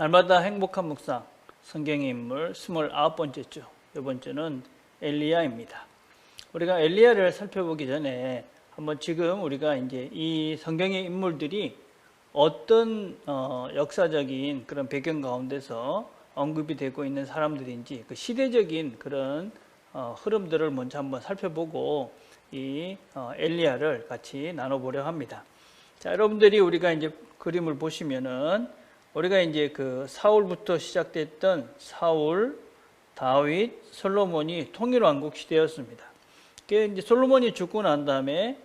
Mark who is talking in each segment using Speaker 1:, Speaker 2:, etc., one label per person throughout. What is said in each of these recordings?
Speaker 1: 날마다 행복한 묵상, 성경의 인물 29번째 주, 이번 주는 엘리야입니다. 우리가 엘리야를 살펴보기 전에 한번 지금 우리가 이제 이 성경의 인물들이 어떤 역사적인 그런 배경 가운데서 언급이 되고 있는 사람들인지 그 시대적인 그런 흐름들을 먼저 한번 살펴보고 이 엘리야를 같이 나눠보려 합니다. 자, 여러분들이 우리가 이제 그림을 보시면은 우리가 이제 그 사울부터 시작됐던 사울, 다윗, 솔로몬이 통일왕국 시대였습니다. 이제 솔로몬이 죽고 난 다음에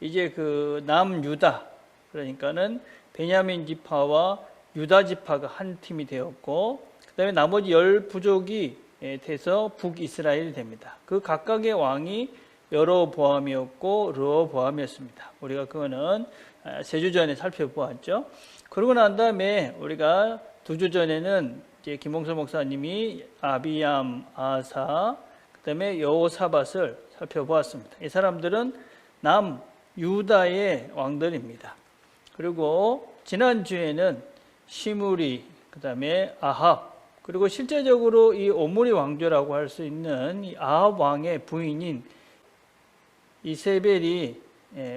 Speaker 1: 이제 그 남유다, 그러니까는 베냐민 지파와 유다 지파가 한 팀이 되었고, 그 다음에 나머지 10부족이 돼서 북이스라엘이 됩니다. 그 각각의 왕이 여로보암이었고 르호보암이었습니다. 우리가 그거는 3주 전에 살펴보았죠. 그러고 난 다음에 우리가 2주 전에는 이제 김홍서 목사님이 아비얌, 아사, 그 다음에 여호사밧을 살펴보았습니다. 이 사람들은 남유다의 왕들입니다. 그리고 지난주에는 시므리, 그 다음에 아합, 그리고 실제적으로 이 오므리 왕조라고 할 수 있는 이 아합 왕의 부인인 이세벨이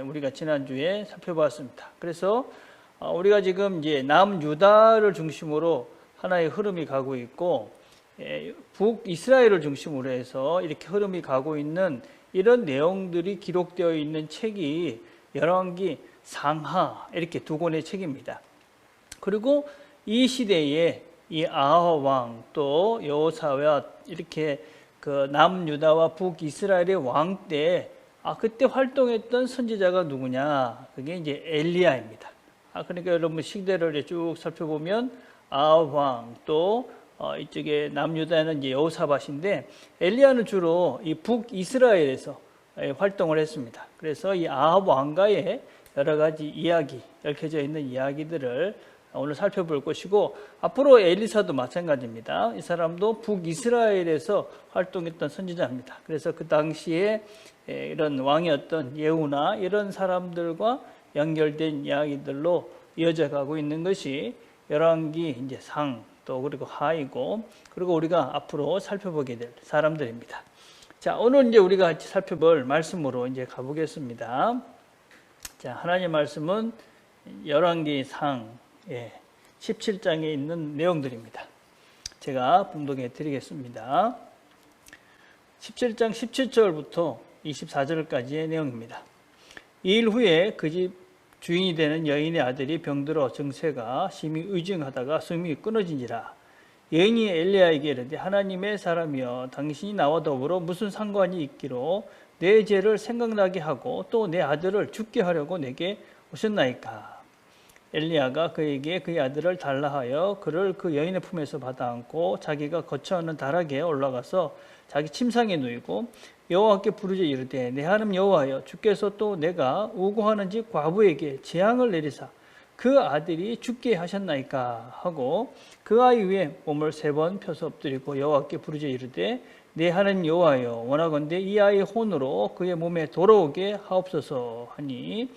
Speaker 1: 우리가 지난주에 살펴봤습니다. 그래서 우리가 지금 이제 남유다를 중심으로 하나의 흐름이 가고 있고, 북이스라엘을 중심으로 해서 이렇게 흐름이 가고 있는 이런 내용들이 기록되어 있는 책이 열왕기, 상하 이렇게 두 권의 책입니다. 그리고 이 시대에 이 아합 왕 또 여호사밧 이렇게 그 남유다와 북이스라엘의 왕 때 그때 활동했던 선지자가 누구냐? 그게 이제 엘리야입니다. 그러니까 여러분 시대를 쭉 살펴보면 아합 왕 또 이쪽에 남유다는 이제 여호사밧인데, 엘리야는 주로 이 북이스라엘에서 활동을 했습니다. 그래서 이 아합 왕가의 여러 가지 이야기, 얽혀져 있는 이야기들을 오늘 살펴볼 것이고, 앞으로 엘리사도 마찬가지입니다. 이 사람도 북이스라엘에서 활동했던 선지자입니다. 그래서 그 당시에 이런 왕이었던 예후나 이런 사람들과 연결된 이야기들로 이어져 가고 있는 것이 열왕기 이제 상 또 그리고 하이고, 그리고 우리가 앞으로 살펴보게 될 사람들입니다. 자, 오늘 이제 우리가 같이 살펴볼 말씀으로 이제 가보겠습니다. 자, 하나님 말씀은 열왕기 상 17장에 있는 내용들입니다. 제가 봉독해 드리겠습니다. 17장 17절부터 24절까지의 내용입니다. 이 일 후에 그 집 주인이 되는 여인의 아들이 병들어 정세가 심히 의증하다가 숨이 끊어지니라. 여인이 엘리야에게 이르되 하나님의 사람이여, 당신이 나와 더불어 무슨 상관이 있기로 내 죄를 생각나게 하고 또 내 아들을 죽게 하려고 내게 오셨나이까. 엘리야가 그에게 그의 아들을 달라 하여 그를 그 여인의 품에서 받아 안고 자기가 거처하는 다락에 올라가서 자기 침상에 누이고 여호와께 부르짖어 이르되 내 하나님 여호와여, 주께서 또 내가 우고하는 집 과부에게 재앙을 내리사 그 아들이 죽게 하셨나이까 하고 그 아이 위에 몸을 3번 펴서 엎드리고 여호와께 부르짖어 이르되 내 하나님 여호와여, 원하건대 이 아이의 혼으로 그의 몸에 돌아오게 하옵소서 하니,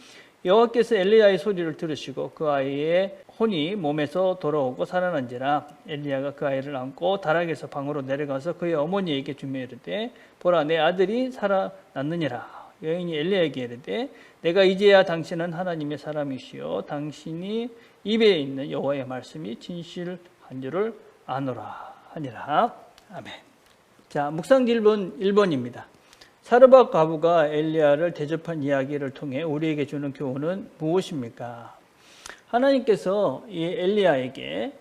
Speaker 1: 여호와께서 엘리야의 소리를 들으시고 그 아이의 혼이 몸에서 돌아오고 살아난지라. 엘리야가 그 아이를 안고 다락에서 방으로 내려가서 그의 어머니에게 주며 이르되 보라, 내 아들이 살아났느니라. 여인이 엘리야에게 이르되 내가 이제야 당신은 하나님의 사람이시요 당신이 입에 있는 여호와의 말씀이 진실한 줄을 아노라 하니라. 아멘. 자, 묵상 질문 1번입니다. 사르밧 과부가 엘리야를 대접한 이야기를 통해 우리에게 주는 교훈은 무엇입니까? 하나님께서 이 엘리야에게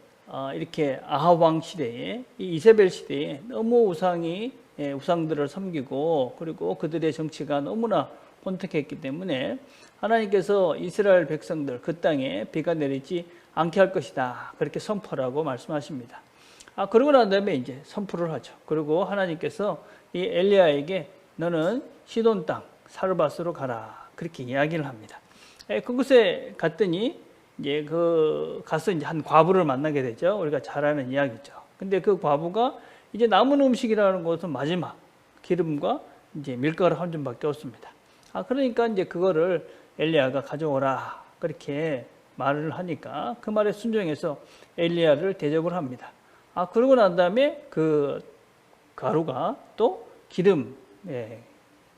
Speaker 1: 이렇게 아합 왕 시대에, 이 이세벨 시대에 너무 우상들을 섬기고 그리고 그들의 정치가 너무나 혼탁했기 때문에 하나님께서 이스라엘 백성들 그 땅에 비가 내리지 않게 할 것이다, 그렇게 선포라고 말씀하십니다. 그러고 난 다음에 이제 선포를 하죠. 그리고 하나님께서 이 엘리야에게 너는 시돈 땅 사르밧으로 가라, 그렇게 이야기를 합니다. 그곳에 갔더니 이제 가서 이제 한 과부를 만나게 되죠. 우리가 잘 아는 이야기죠. 근데 그 과부가 이제 남은 음식이라는 것은 마지막 기름과 이제 밀가루 한 줌밖에 없습니다. 그러니까 이제 그거를 엘리야가 가져오라, 그렇게 말을 하니까 그 말에 순종해서 엘리야를 대접을 합니다. 그러고 난 다음에 그 가루가 또 기름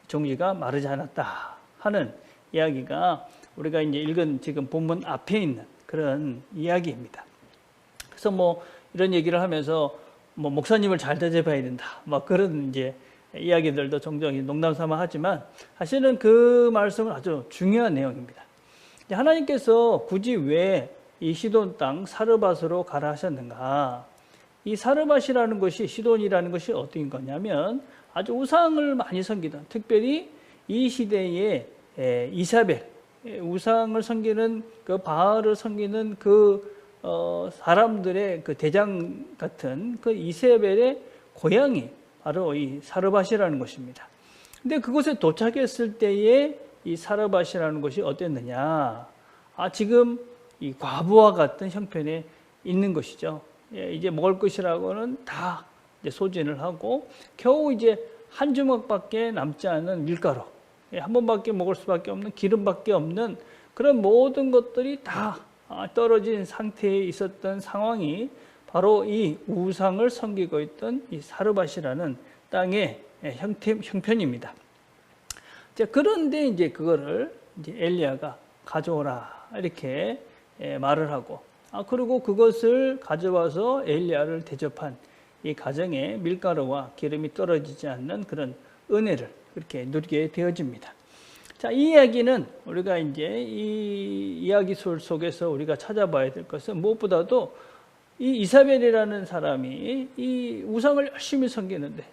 Speaker 1: 종이가 마르지 않았다 하는 이야기가 우리가 이제 읽은 지금 본문 앞에 있는 그런 이야기입니다. 그래서 뭐 이런 얘기를 하면서 뭐 목사님을 잘 대접해야 된다, 막 그런 이제 이야기들도 종종 농담 삼아 하지만 사실은 그 말씀은 아주 중요한 내용입니다. 하나님께서 굳이 왜 이 시돈 땅 사르밧으로 가라 하셨는가? 이 사르밧이라는 것이, 시돈이라는 것이 어떤 거냐면 아주 우상을 많이 섬기던, 특별히 이 시대에 이사벨, 우상을 섬기는 그 바알을 섬기는 그 사람들의 그 대장 같은 그 이세벨의 고향이 바로 이 사르밧이라는 것입니다. 근데 그곳에 도착했을 때에 이 사르밧이라는 것이 어땠느냐? 지금 이 과부와 같은 형편에 있는 것이죠. 이제 먹을 것이라고는 다 이제 소진을 하고 겨우 이제 한 주먹밖에 남지 않은 밀가루, 한 번밖에 먹을 수밖에 없는 기름밖에 없는 그런 모든 것들이 다 떨어진 상태에 있었던 상황이 바로 이 우상을 섬기고 있던 이 사르밧이라는 땅의 형편입니다. 그런데 이제 그거를 이제 엘리야가 가져오라 이렇게 말을 하고, 그리고 그것을 가져와서 엘리야를 대접한 이 가정에 밀가루와 기름이 떨어지지 않는 그런 은혜를 그렇게 누리게 되어집니다. 자, 이 이야기는 우리가 이제 이 이야기 속에서 우리가 찾아봐야 될 것은 무엇보다도 이 이사벨이라는 사람이 이 우상을 열심히 섬기는데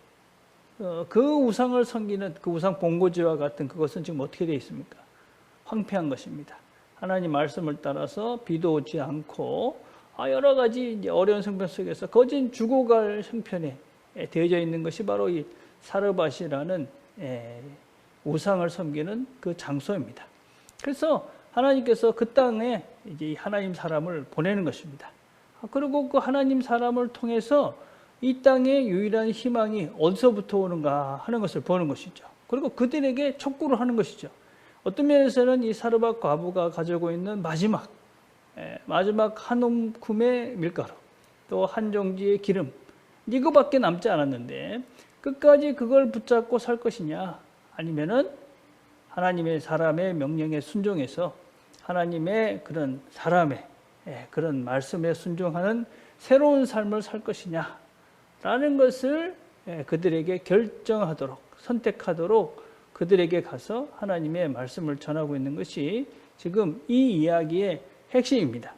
Speaker 1: 그 우상을 섬기는 그 우상 본고지와 같은 그것은 지금 어떻게 되어 있습니까? 황폐한 것입니다. 하나님 말씀을 따라서 비도 오지 않고 여러 가지 이제 어려운 형편 속에서 거진 죽어갈 형편에 되어져 있는 것이 바로 이 사르밧이라는 우상을 섬기는 그 장소입니다. 그래서 하나님께서 그 땅에 이제 하나님 사람을 보내는 것입니다. 그리고 그 하나님 사람을 통해서 이 땅의 유일한 희망이 어디서부터 오는가 하는 것을 보는 것이죠. 그리고 그들에게 촉구를 하는 것이죠. 어떤 면에서는 이 사르밧 과부가 가지고 있는 마지막 한 움큼의 밀가루, 또 한 종지의 기름, 이거밖에 남지 않았는데 끝까지 그걸 붙잡고 살 것이냐, 아니면은 하나님의 사람의 명령에 순종해서 하나님의 그런 사람의 그런 말씀에 순종하는 새로운 삶을 살 것이냐라는 것을 그들에게 결정하도록, 선택하도록 그들에게 가서 하나님의 말씀을 전하고 있는 것이 지금 이 이야기의 핵심입니다.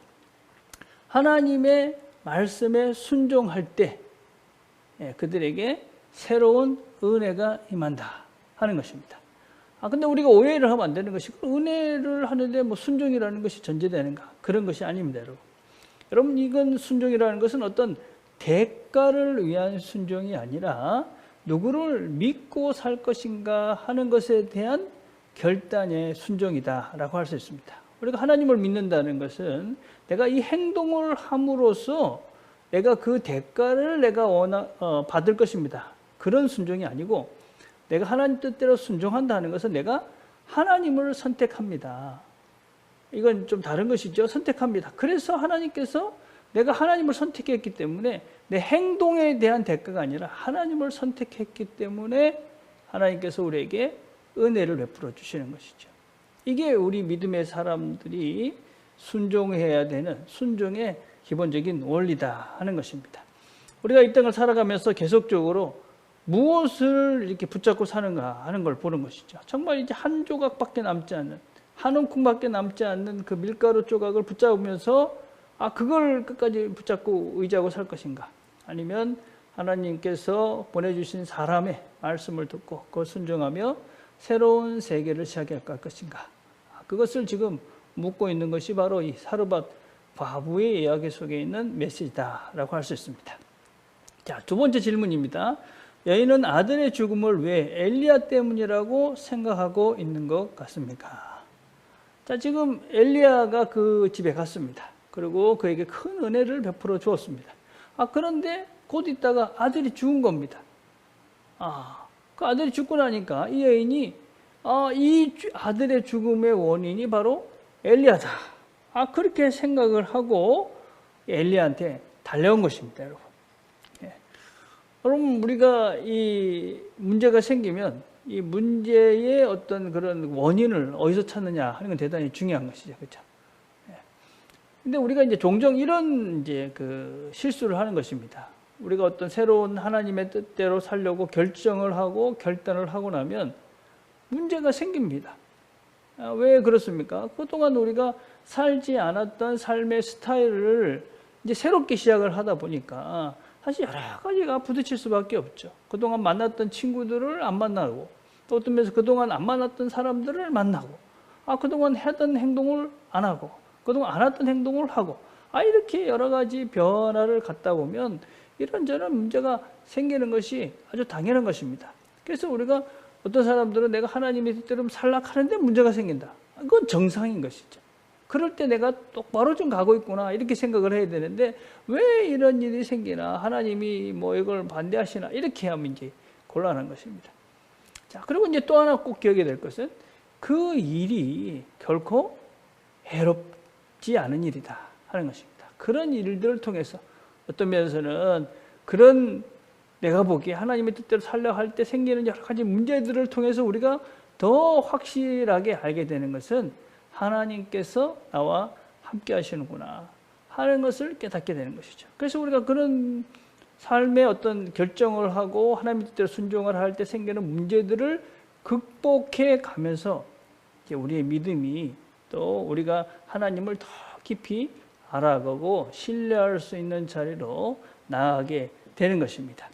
Speaker 1: 하나님의 말씀에 순종할 때 그들에게 새로운 은혜가 임한다 하는 것입니다. 근데 우리가 오해를 하면 안 되는 것이, 은혜를 하는데 뭐 순종이라는 것이 전제되는가? 그런 것이 아닙니다, 여러분. 여러분, 이건 순종이라는 것은 어떤 대가를 위한 순종이 아니라 누구를 믿고 살 것인가 하는 것에 대한 결단의 순종이다라고 할 수 있습니다. 우리가 하나님을 믿는다는 것은 내가 이 행동을 함으로써 내가 그 대가를 내가 받을 것입니다. 그런 순종이 아니고, 내가 하나님 뜻대로 순종한다는 것은 내가 하나님을 선택합니다. 이건 좀 다른 것이죠. 선택합니다. 그래서 하나님께서 내가 하나님을 선택했기 때문에 내 행동에 대한 대가가 아니라 하나님을 선택했기 때문에 하나님께서 우리에게 은혜를 베풀어 주시는 것이죠. 이게 우리 믿음의 사람들이 순종해야 되는 순종의 기본적인 원리다 하는 것입니다. 우리가 이 땅을 살아가면서 계속적으로 무엇을 이렇게 붙잡고 사는가 하는 걸 보는 것이죠. 정말 이제 한 조각밖에 남지 않는, 한 움큼밖에 남지 않는 그 밀가루 조각을 붙잡으면서 그걸 끝까지 붙잡고 의지하고 살 것인가? 아니면 하나님께서 보내주신 사람의 말씀을 듣고 그걸 순종하며 새로운 세계를 시작할 것인가? 그것을 지금 묻고 있는 것이 바로 이 사르밧 과부의 이야기 속에 있는 메시지다라고 할 수 있습니다. 자, 두 번째 질문입니다. 여인은 아들의 죽음을 왜 엘리야 때문이라고 생각하고 있는 것 같습니까? 자, 지금 엘리야가 그 집에 갔습니다. 그리고 그에게 큰 은혜를 베풀어 주었습니다. 그런데 곧 있다가 아들이 죽은 겁니다. 그 아들이 죽고 나니까 이 여인이 이 아들의 죽음의 원인이 바로 엘리야다 그렇게 생각을 하고 엘리야한테 달려온 것입니다, 여러분. 여러분, 우리가 이 문제가 생기면 이 문제의 어떤 그런 원인을 어디서 찾느냐 하는 건 대단히 중요한 것이죠. 그렇죠? 근데 우리가 이제 종종 이런 이제 그 실수를 하는 것입니다. 우리가 어떤 새로운 하나님의 뜻대로 살려고 결정을 하고 결단을 하고 나면 문제가 생깁니다. 왜 그렇습니까? 그동안 우리가 살지 않았던 삶의 스타일을 이제 새롭게 시작을 하다 보니까 사실 여러 가지가 부딪힐 수밖에 없죠. 그동안 만났던 친구들을 안 만나고, 또 어떤 면에서 그동안 안 만났던 사람들을 만나고, 그동안 하던 행동을 안 하고, 그동안 안 했던 행동을 하고, 이렇게 여러 가지 변화를 갖다 보면 이런저런 문제가 생기는 것이 아주 당연한 것입니다. 그래서 우리가 어떤 사람들은 내가 하나님의 뜻대로 살락하는데 문제가 생긴다. 그건 정상인 것이죠. 그럴 때 내가 똑바로 좀 가고 있구나 이렇게 생각을 해야 되는데 왜 이런 일이 생기나, 하나님이 뭐 이걸 반대하시나, 이렇게 하면 이제 곤란한 것입니다. 자, 그리고 이제 또 하나 꼭 기억해야 될 것은 그 일이 결코 해롭지 않은 일이다 하는 것입니다. 그런 일들을 통해서 어떤 면에서는 그런 내가 보기에 하나님의 뜻대로 살려고 할 때 생기는 여러 가지 문제들을 통해서 우리가 더 확실하게 알게 되는 것은 하나님께서 나와 함께 하시는구나 하는 것을 깨닫게 되는 것이죠. 그래서 우리가 그런 삶의 어떤 결정을 하고 하나님의 뜻대로 순종을 할 때 생기는 문제들을 극복해 가면서 우리의 믿음이, 또 우리가 하나님을 더 깊이 알아가고 신뢰할 수 있는 자리로 나아가게 되는 것입니다.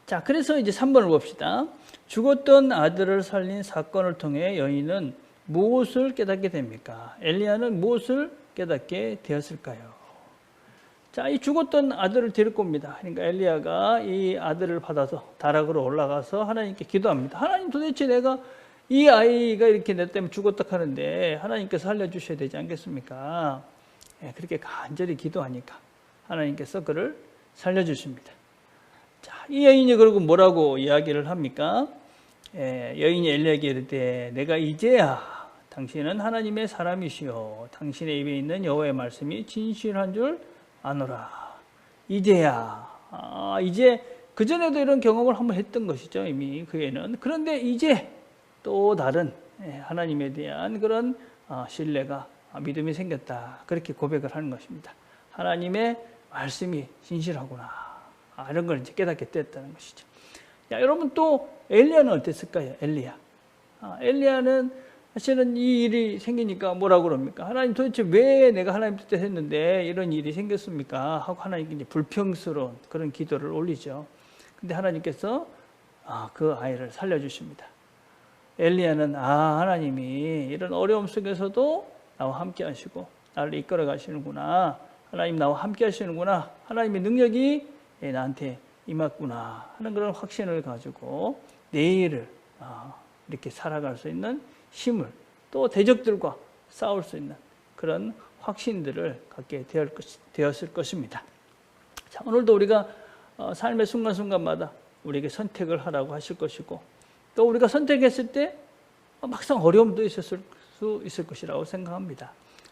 Speaker 1: 자, 그래서 이제 3번을 봅시다. 죽었던 아들을 살린 사건을 통해 여인은 무엇을 깨닫게 됩니까? 엘리야는 무엇을 깨닫게 되었을까요? 자, 이 죽었던 아들을 데리고 옵니다. 그러니까 엘리야가 이 아들을 받아서 다락으로 올라가서 하나님께 기도합니다. 하나님, 도대체 내가 이 아이가 이렇게 내 때문에 죽었다 하는데 하나님께서 살려주셔야 되지 않겠습니까? 그렇게 간절히 기도하니까 하나님께서 그를 살려주십니다. 자, 이 여인이 그러고 뭐라고 이야기를 합니까? 여인이 엘리야에게 이르되 내가 이제야 당신은 하나님의 사람이시요 당신의 입에 있는 여호와의 말씀이 진실한 줄 아노라. 이제야, 이제 그전에도 이런 경험을 한번 했던 것이죠, 이미 그에는. 그런데 이제 또 다른 하나님에 대한 그런 신뢰가, 믿음이 생겼다, 그렇게 고백을 하는 것입니다. 하나님의 말씀이 진실하구나, 이런 걸 이제 깨닫게 됐다는 것이죠. 야, 여러분, 또 엘리야는 어땠을까요? 엘리야는 사실은 이 일이 생기니까 뭐라고 그럽니까? 하나님, 도대체 왜 내가 하나님 뜻대로 했는데 이런 일이 생겼습니까? 하고 하나님께 이제 불평스러운 그런 기도를 올리죠. 근데 하나님께서 그 아이를 살려주십니다. 엘리야는 하나님이 이런 어려움 속에서도 나와 함께 하시고 나를 이끌어 가시는구나, 하나님 나와 함께 하시는구나, 하나님의 능력이 나한테 임했구나 하는 그런 확신을 가지고 내일을 이렇게 살아갈 수 있는 힘을, 또 대적들과 싸울 수 있는 그런 확신들을 갖게 되었을 것입니다. 자, 오늘도 우리가 삶의 순간순간마다 우리에게 선택을 하라고 하실 것이고, 또 우리가 선택했을 때 막상 어려움도 있었을 수 있을 것이라고 생각합니다.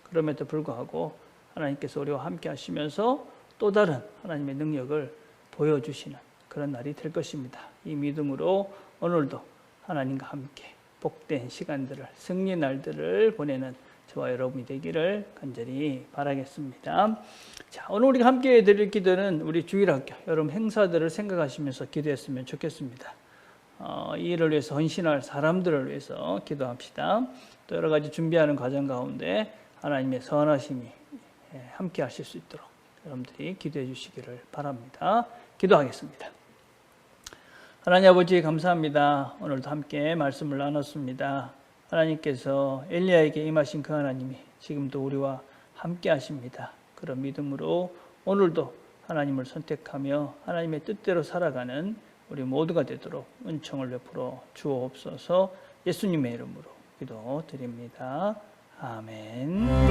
Speaker 1: 그럼에도 불구하고 하나님께서 우리와 함께 하시면서 또 다른 하나님의 능력을 보여주시는 그런 날이 될 것입니다. 이 믿음으로 오늘도 하나님과 함께 복된 시간들을, 승리 날들을 보내는 저와 여러분이 되기를 간절히 바라겠습니다. 자, 오늘 우리가 함께 드릴 기도는 우리 주일학교 여러분 행사들을 생각하시면서 기도했으면 좋겠습니다. 이 일을 위해서 헌신할 사람들을 위해서 기도합시다. 또 여러 가지 준비하는 과정 가운데 하나님의 선하심이 함께 하실 수 있도록 여러분들이 기도해 주시기를 바랍니다. 기도하겠습니다. 하나님 아버지, 감사합니다. 오늘도 함께 말씀을 나눴습니다. 하나님께서 엘리야에게 임하신 그 하나님이 지금도 우리와 함께 하십니다. 그런 믿음으로 오늘도 하나님을 선택하며 하나님의 뜻대로 살아가는 우리 모두가 되도록 은총을 베풀어 주옵소서. 예수님의 이름으로 기도드립니다. 아멘.